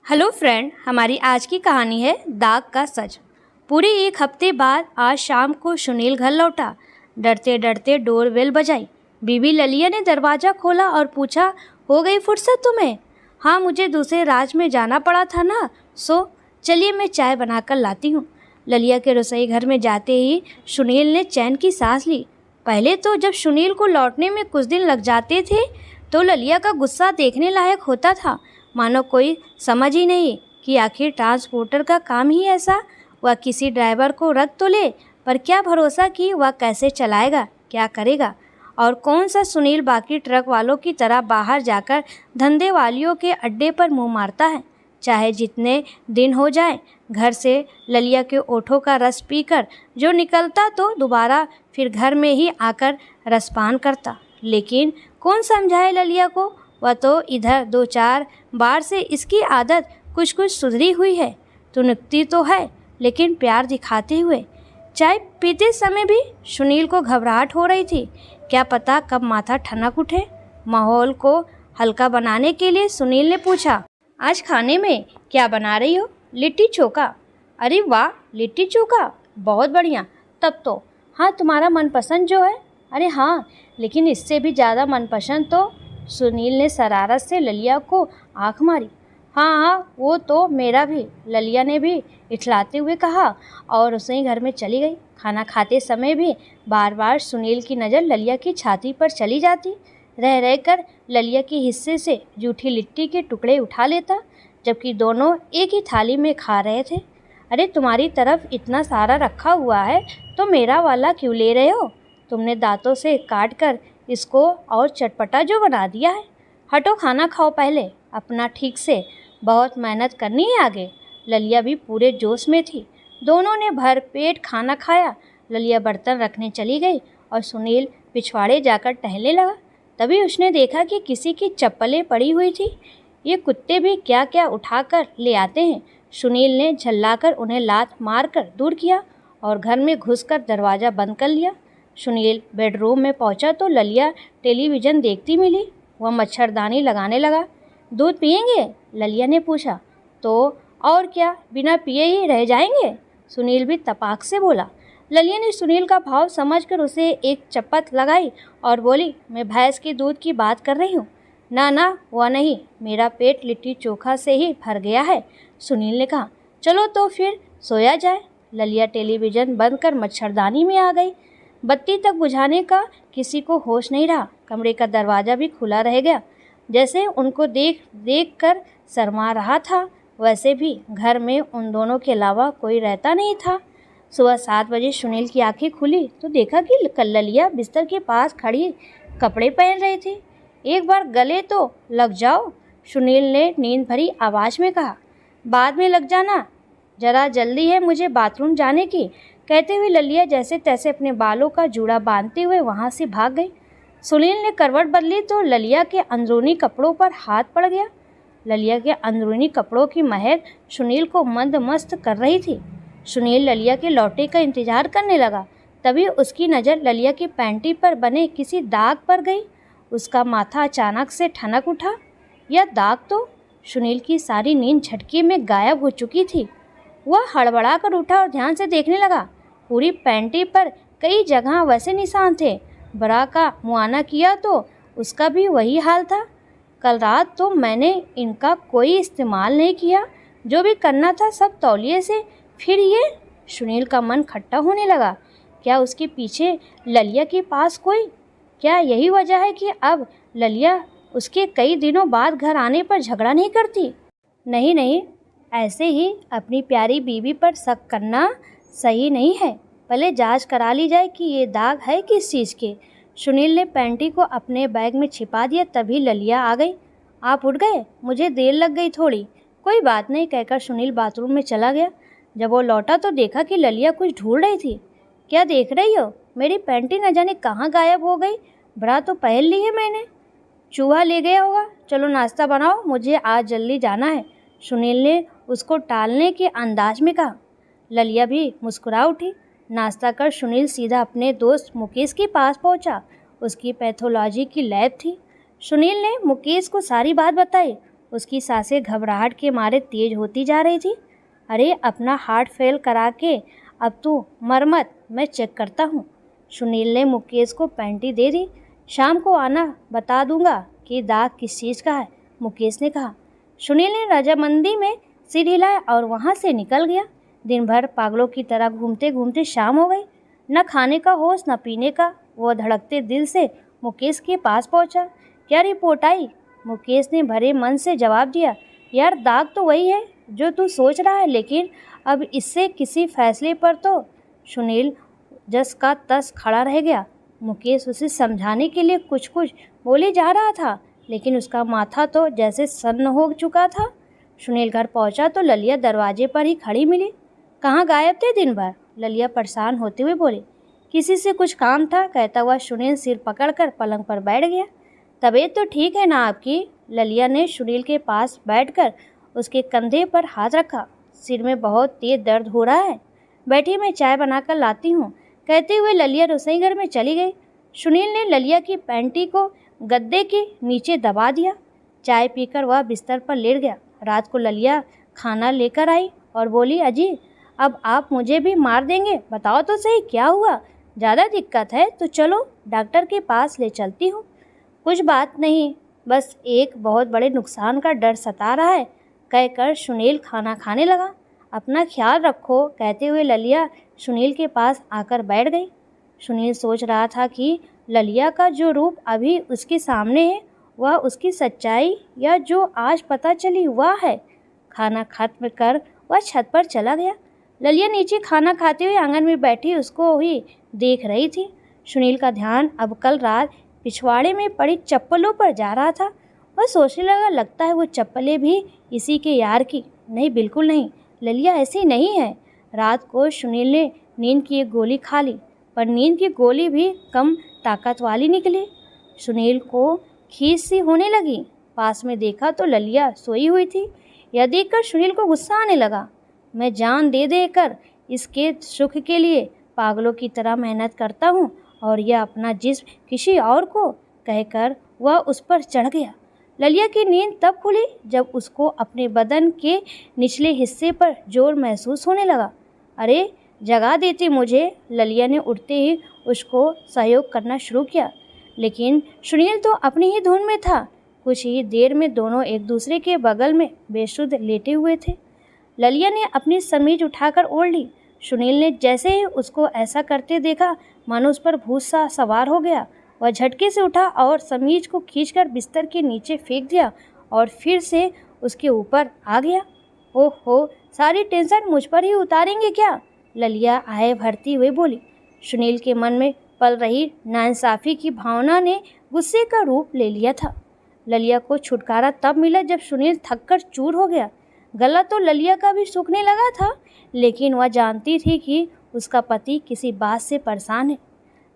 Hello friend, हमारी आज की कहानी है दाग का सच। पूरे एक हफ्ते बाद आज शाम को सुनील घर लौटा। डरते डरते डोरबेल बजाई। बीबी ललिया ने दरवाज़ा खोला और पूछा, हो गई फुर्सत तुम्हें? हाँ, मुझे दूसरे राज्य में जाना पड़ा था ना, सो चलिए मैं चाय बनाकर लाती हूँ। ललिया के रसोई घर में जाते ही सुनील ने चैन की सांस ली। पहले तो जब सुनील को लौटने में कुछ दिन लग जाते थे तो ललिया का गुस्सा देखने लायक होता था। मानो कोई समझ ही नहीं कि आखिर ट्रांसपोर्टर का काम ही ऐसा। वह किसी ड्राइवर को रख तो ले, पर क्या भरोसा कि वह कैसे चलाएगा, क्या करेगा। और कौन सा सुनील बाकी ट्रक वालों की तरह बाहर जाकर धंधे वालियों के अड्डे पर मुंह मारता है। चाहे जितने दिन हो जाए, घर से ललिया के ओठों का रस पीकर जो निकलता तो दोबारा फिर घर में ही आकर रसपान करता। लेकिन कौन समझाए ललिया को? वह तो इधर 2-4 बार से इसकी आदत कुछ कुछ सुधरी हुई है। तुनकती तो है, लेकिन प्यार दिखाते हुए। चाय पीते समय भी सुनील को घबराहट हो रही थी। क्या पता कब माथा ठनक उठे। माहौल को हल्का बनाने के लिए सुनील ने पूछा, आज खाने में क्या बना रही हो? लिट्टी चोखा। अरे वाह, लिट्टी चोखा, बहुत बढ़िया। तब तो हाँ, तुम्हारा मनपसंद जो है। अरे हाँ, लेकिन इससे भी ज़्यादा मनपसंद तो। सुनील ने शरारत से ललिया को आंख मारी। हाँ हाँ, वो तो मेरा भी, ललिया ने भी इठलाते हुए कहा और उसी घर में चली गई। खाना खाते समय भी बार बार सुनील की नज़र ललिया की छाती पर चली जाती। रह रहकर ललिया के हिस्से से जूठी लिट्टी के टुकड़े उठा लेता, जबकि दोनों एक ही थाली में खा रहे थे। अरे तुम्हारी तरफ इतना सारा रखा हुआ है तो मेरा वाला क्यों ले रहे हो? तुमने दांतों से काट कर इसको और चटपटा जो बना दिया है। हटो, खाना खाओ पहले अपना ठीक से, बहुत मेहनत करनी है आगे। ललिया भी पूरे जोश में थी। दोनों ने भर पेट खाना खाया। ललिया बर्तन रखने चली गई और सुनील पिछवाड़े जाकर टहलने लगा। तभी उसने देखा कि किसी की चप्पलें पड़ी हुई थी। ये कुत्ते भी क्या क्या उठा कर ले आते हैं। सुनील ने झल्लाकर उन्हें लात मार कर दूर किया और घर में घुसकर दरवाज़ा बंद कर लिया। सुनील बेडरूम में पहुंचा तो ललिया टेलीविज़न देखती मिली। वह मच्छरदानी लगाने लगा। दूध पिएंगे? ललिया ने पूछा। तो और क्या, बिना पिए ही रह जाएंगे? सुनील भी तपाक से बोला। ललिया ने सुनील का भाव समझकर उसे एक चप्पत लगाई और बोली, मैं भैंस के दूध की बात कर रही हूँ। ना ना, वह नहीं, मेरा पेट लिट्टी चोखा से ही भर गया है, सुनील ने कहा। चलो तो फिर सोया जाए। ललिया टेलीविज़न बंद कर मच्छरदानी में आ गई। बत्ती तक बुझाने का किसी को होश नहीं रहा। कमरे का दरवाज़ा भी खुला रह गया। जैसे उनको देख देख कर शर्मा रहा था, वैसे भी घर में उन दोनों के अलावा कोई रहता नहीं था। सुबह 7 बजे सुनील की आंखें खुली तो देखा कि ललिया बिस्तर के पास खड़ी कपड़े पहन रही थी। एक बार गले तो लग जाओ, सुनील ने नींद भरी आवाज़ में कहा। बाद में लग जाना, जरा जल्दी है मुझे बाथरूम जाने की, कहते हुए ललिया जैसे तैसे अपने बालों का जूड़ा बांधते हुए वहां से भाग गई। सुनील ने करवट बदली तो ललिया के अंदरूनी कपड़ों पर हाथ पड़ गया। ललिया के अंदरूनी कपड़ों की महक सुनील को मंद मस्त कर रही थी। सुनील ललिया के लौटे का इंतजार करने लगा। तभी उसकी नज़र ललिया की पैंटी पर बने किसी दाग पर गई। उसका माथा अचानक से ठनक उठा। यह दाग तो सुनील की सारी नींद झटके में गायब हो चुकी थी। वह हड़बड़ा कर उठा और ध्यान से देखने लगा। पूरी पैंटी पर कई जगह वैसे निशान थे। बरा का मुआयना किया तो उसका भी वही हाल था। कल रात तो मैंने इनका कोई इस्तेमाल नहीं किया, जो भी करना था सब तौलिए से। फिर ये, सुनील का मन खट्टा होने लगा। क्या उसके पीछे ललिया के पास कोई? क्या यही वजह है कि अब ललिया उसके कई दिनों बाद घर आने पर झगड़ा नहीं करती? नहीं नहीं, ऐसे ही अपनी प्यारी बीवी पर शक करना सही नहीं है। पहले जांच करा ली जाए कि ये दाग है किस चीज़ के। सुनील ने पैंटी को अपने बैग में छिपा दिया। तभी ललिया आ गई। आप उठ गए? मुझे देर लग गई थोड़ी। कोई बात नहीं, कहकर सुनील बाथरूम में चला गया। जब वो लौटा तो देखा कि ललिया कुछ ढूंढ रही थी। क्या देख रही हो? मेरी पैंटी न जाने कहाँ गायब हो गई। बरा तो पहन ली है मैंने, चूहा ले गया होगा। चलो नाश्ता बनाओ, मुझे आज जल्दी जाना है, सुनील ने उसको टालने के अंदाज में कहा। ललिया भी मुस्कुरा उठी। नाश्ता कर सुनील सीधा अपने दोस्त मुकेश के पास पहुंचा। उसकी पैथोलॉजी की लैब थी। सुनील ने मुकेश को सारी बात बताई। उसकी सांसें घबराहट के मारे तेज होती जा रही थी। अरे अपना हार्ट फेल करा के अब तू मर मत, मैं चेक करता हूँ। सुनील ने मुकेश को पैंटी दे दी। शाम को आना, बता दूंगा कि दाग किस चीज़ का है, मुकेश ने कहा। सुनील ने रजामंदी में सिर हिलाया और वहाँ से निकल गया। दिन भर पागलों की तरह घूमते घूमते शाम हो गई। न खाने का होश न पीने का। वो धड़कते दिल से मुकेश के पास पहुँचा। क्या रिपोर्ट आई? मुकेश ने भरे मन से जवाब दिया। यार दाग तो वही है जो तू सोच रहा है, लेकिन अब इससे किसी फैसले पर तो। सुनील जस का तस खड़ा रह गया। मुकेश उसे समझाने के लिए कुछ कुछ बोले जा रहा था, लेकिन उसका माथा तो जैसे सन्न हो चुका था। सुनील घर पहुंचा तो ललिया दरवाजे पर ही खड़ी मिली। कहाँ गायब थे दिन भर? ललिया परेशान होते हुए बोली। किसी से कुछ काम था, कहता हुआ सुनील सिर पकड़कर पलंग पर बैठ गया। तबीयत तो ठीक है ना आपकी? ललिया ने सुनील के पास बैठकर उसके कंधे पर हाथ रखा। सिर में बहुत तेज दर्द हो रहा है। बैठी, मैं चाय बनाकर लाती हूँ, कहते हुए ललिया रसोई घर में चली गई। सुनील ने ललिया की पैंटी को गद्दे के नीचे दबा दिया। चाय पीकर वह बिस्तर पर लेट गया। रात को ललिया खाना लेकर आई और बोली, अजी अब आप मुझे भी मार देंगे, बताओ तो सही क्या हुआ? ज़्यादा दिक्कत है तो चलो डॉक्टर के पास ले चलती हूँ। कुछ बात नहीं, बस एक बहुत बड़े नुकसान का डर सता रहा है, कहकर सुनील खाना खाने लगा। अपना ख्याल रखो, कहते हुए ललिया सुनील के पास आकर बैठ गई। सुनील सोच रहा था कि ललिया का जो रूप अभी उसके सामने है वह उसकी सच्चाई या जो आज पता चली वह है। खाना खत्म कर वह छत पर चला गया। ललिया नीचे खाना खाते हुए आंगन में बैठी उसको ही देख रही थी। सुनील का ध्यान अब कल रात पिछवाड़े में पड़ी चप्पलों पर जा रहा था। वह सोचने लगा, लगता है वो चप्पलें भी इसी के यार की। नहीं, बिल्कुल नहीं, ललिया ऐसी नहीं है। रात को सुनील ने नींद की एक गोली खा ली, पर नींद की गोली भी कम ताकत वाली निकली। सुनील को खींच सी होने लगी। पास में देखा तो ललिया सोई हुई थी। यह देखकर सुनील को गुस्सा आने लगा। मैं जान दे देकर इसके सुख के लिए पागलों की तरह मेहनत करता हूँ और यह अपना जिस्म किसी और को, कहकर वह उस पर चढ़ गया। ललिया की नींद तब खुली जब उसको अपने बदन के निचले हिस्से पर जोर महसूस होने लगा। अरे जगा देती मुझे, ललिया ने उठते ही उसको सहयोग करना शुरू किया। लेकिन सुनील तो अपनी ही धुन में था। कुछ ही देर में दोनों एक दूसरे के बगल में बेसुध लेटे हुए थे। ललिया ने अपनी समीज उठाकर ओढ़ ली। सुनील ने जैसे ही उसको ऐसा करते देखा, मानो उस पर भूत सा सवार हो गया। वह झटके से उठा और समीज को खींचकर बिस्तर के नीचे फेंक दिया और फिर से उसके ऊपर आ गया। ओहो, सारी टेंशन मुझ पर ही उतारेंगे क्या? ललिया आए भरती हुए बोली। सुनील के मन में पल रही नाइंसाफ़ी की भावना ने गुस्से का रूप ले लिया था। ललिया को छुटकारा तब मिला जब सुनील थककर चूर हो गया। गला तो ललिया का भी सूखने लगा था, लेकिन वह जानती थी कि उसका पति किसी बात से परेशान है।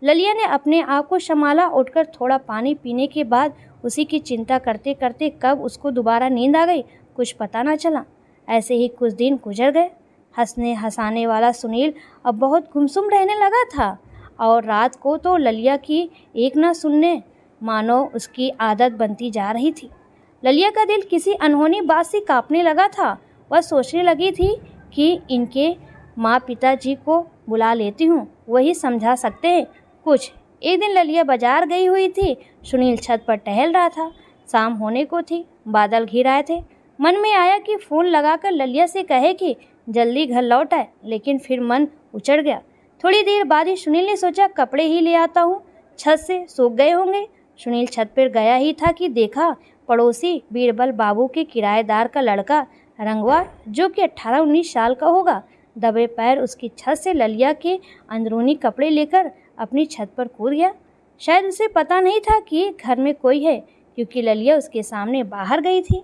ललिया ने अपने आप को संभाला। उठकर थोड़ा पानी पीने के बाद उसी की चिंता करते करते कब उसको दोबारा नींद आ गई कुछ पता न चला। ऐसे ही कुछ दिन गुजर गए। हंसने हंसाने वाला सुनील अब बहुत गुमसुम रहने लगा था और रात को तो ललिया की एक न सुनने मानो उसकी आदत बनती जा रही थी। ललिया का दिल किसी अनहोनी बात से कांपने लगा था। वह सोचने लगी थी कि इनके माँ पिताजी को बुला लेती हूँ, वही समझा सकते हैं कुछ। एक दिन ललिया बाजार गई हुई थी। सुनील छत पर टहल रहा था। शाम होने को थी, बादल घिर आए थे। मन में आया कि फ़ोन लगाकर ललिया से कहे कि जल्दी घर लौट आए, लेकिन फिर मन उचड़ गया। थोड़ी देर बाद ही सुनील ने सोचा, कपड़े ही ले आता हूँ, छत से सूख गए होंगे। सुनील छत पर गया ही था कि देखा पड़ोसी बीरबल बाबू के किराएदार का लड़का रंगवा, जो कि 18-19 साल का होगा, दबे पैर उसकी छत से ललिया के अंदरूनी कपड़े लेकर अपनी छत पर कूद गया। शायद उसे पता नहीं था कि घर में कोई है, क्योंकि ललिया उसके सामने बाहर गई थी।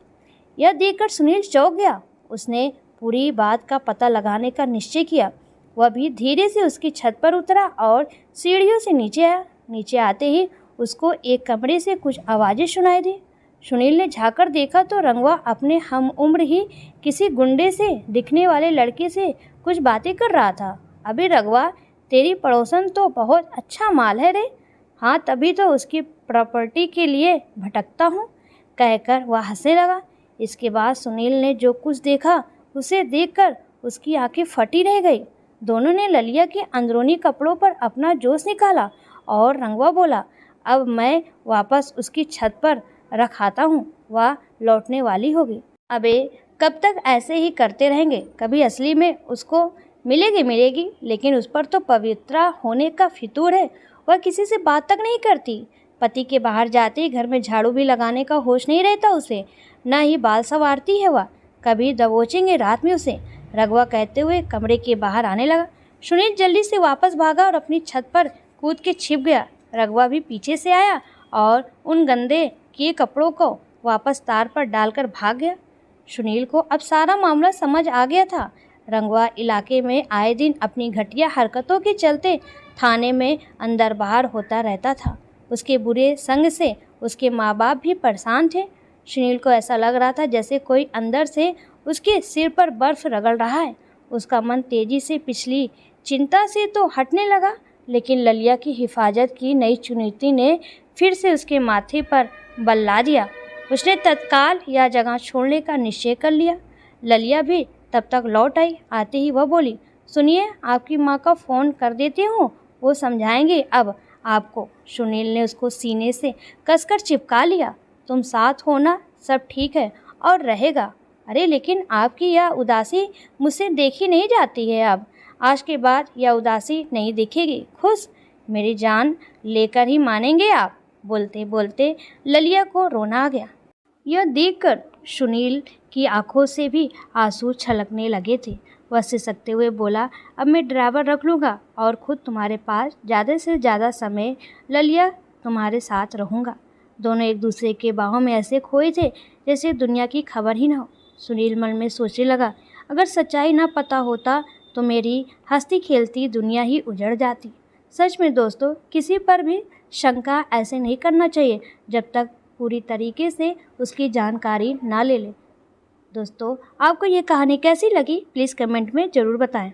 यह देखकर सुनील चौंक गया। उसने पूरी बात का पता लगाने का निश्चय किया। वह भी धीरे से उसकी छत पर उतरा और सीढ़ियों से नीचे आया। नीचे आते ही उसको एक कमरे से कुछ आवाज़ें सुनाई दी। सुनील ने झांककर देखा तो रंगवा अपने हम उम्र ही किसी गुंडे से दिखने वाले लड़के से कुछ बातें कर रहा था। अबे रंगवा, तेरी पड़ोसन तो बहुत अच्छा माल है रे। हाँ, तभी तो उसकी प्रॉपर्टी के लिए भटकता हूँ, कहकर वह हंसने लगा। इसके बाद सुनील ने जो कुछ देखा उसे देखकर उसकी आंखें फटी रह गई। दोनों ने ललिया के अंदरूनी कपड़ों पर अपना जोश निकाला और रंगवा बोला, अब मैं वापस उसकी छत पर रखाता हूँ, वह लौटने वाली होगी। अबे कब तक ऐसे ही करते रहेंगे? कभी असली में उसको मिलेगी, लेकिन उस पर तो पवित्रा होने का फितूर है। वह किसी से बात तक नहीं करती। पति के बाहर जाते ही घर में झाड़ू भी लगाने का होश नहीं रहता उसे, न ही बाल संवारती है वह। कभी दबोचेंगे रात में उसे, रघुआ कहते हुए कमरे के बाहर आने लगा। सुनील जल्दी से वापस भागा और अपनी छत पर कूद के छिप गया। रघुआ भी पीछे से आया और उन गंदे किए कपड़ों को वापस तार पर डालकर भाग गया। सुनील को अब सारा मामला समझ आ गया था। रंगवा इलाके में आए दिन अपनी घटिया हरकतों के चलते थाने में अंदर बाहर होता रहता था। उसके बुरे संग से उसके माँ बाप भी परेशान थे। सुनील को ऐसा लग रहा था जैसे कोई अंदर से उसके सिर पर बर्फ रगड़ रहा है। उसका मन तेजी से पिछली चिंता से तो हटने लगा, लेकिन ललिया की हिफाजत की नई चुनौती ने फिर से उसके माथे पर बल ला दिया। उसने तत्काल यह जगह छोड़ने का निश्चय कर लिया। ललिया भी तब तक लौट आई। आते ही वह बोली, सुनिए, आपकी माँ का फ़ोन कर देती हूँ, वो समझाएंगे अब आपको। सुनील ने उसको सीने से कसकर चिपका लिया। तुम साथ हो ना, सब ठीक है और रहेगा। अरे लेकिन आपकी यह उदासी मुझसे देखी नहीं जाती है। अब आज के बाद यह उदासी नहीं दिखेगी। खुश, मेरी जान लेकर ही मानेंगे आप। बोलते बोलते ललिया को रोना आ गया। यह देखकर सुनील की आंखों से भी आंसू छलकने लगे थे। वह सिसकते हुए बोला, अब मैं ड्राइवर रख लूँगा और खुद तुम्हारे पास ज़्यादा से ज़्यादा समय ललिया तुम्हारे साथ रहूँगा। दोनों एक दूसरे के बाहों में ऐसे खोए थे जैसे दुनिया की खबर ही न हो। सुनील मन में सोचने लगा, अगर सच्चाई न पता होता तो मेरी हंसती खेलती दुनिया ही उजड़ जाती। सच में दोस्तों, किसी पर भी शंका ऐसे नहीं करना चाहिए जब तक पूरी तरीके से उसकी जानकारी ना ले ले। दोस्तों, आपको ये कहानी कैसी लगी प्लीज़ कमेंट में ज़रूर बताएं।